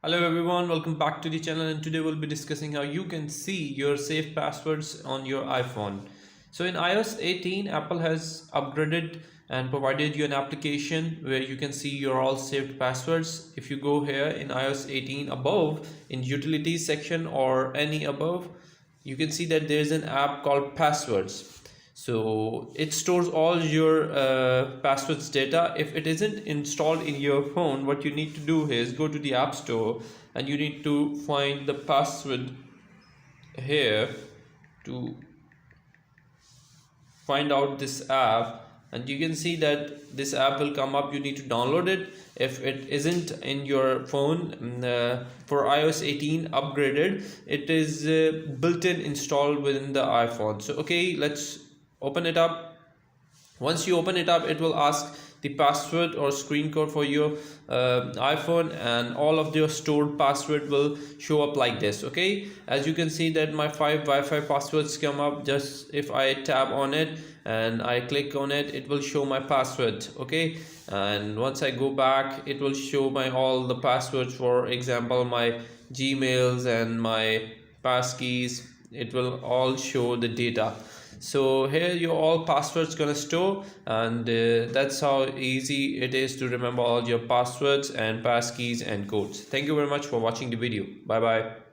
Hello everyone, welcome back to the channel, and today we'll be discussing how you can see your saved passwords on your iPhone. So in iOS 18, Apple has upgraded and provided you an application where you can see your all saved passwords. If you go here in iOS 18 above in utilities section or any above, you can see that there's an app called passwords. So it stores all your passwords data. If it isn't installed in your phone, what you need to do is go to the App Store and you need to find the password here to find out this app, and you can see that this app will come up. You need to download it. If it isn't in your phone, for iOS 18 upgraded, it is built-in installed within the iPhone. So okay, let's open it up. Once you open it up, it will ask the password or screen code for your iPhone, and all of your stored password will show up like this. Okay, as you can see that my 5 Wi-Fi passwords come up. Just if I tap on it and I click on it, it will show my password. Okay, and once I go back, it will show my all the passwords. For example, my Gmails and my passkeys, it will all show the data. So here your all passwords gonna store, and that's how easy it is to remember all your passwords and passkeys and codes. Thank you very much for watching the video. Bye bye.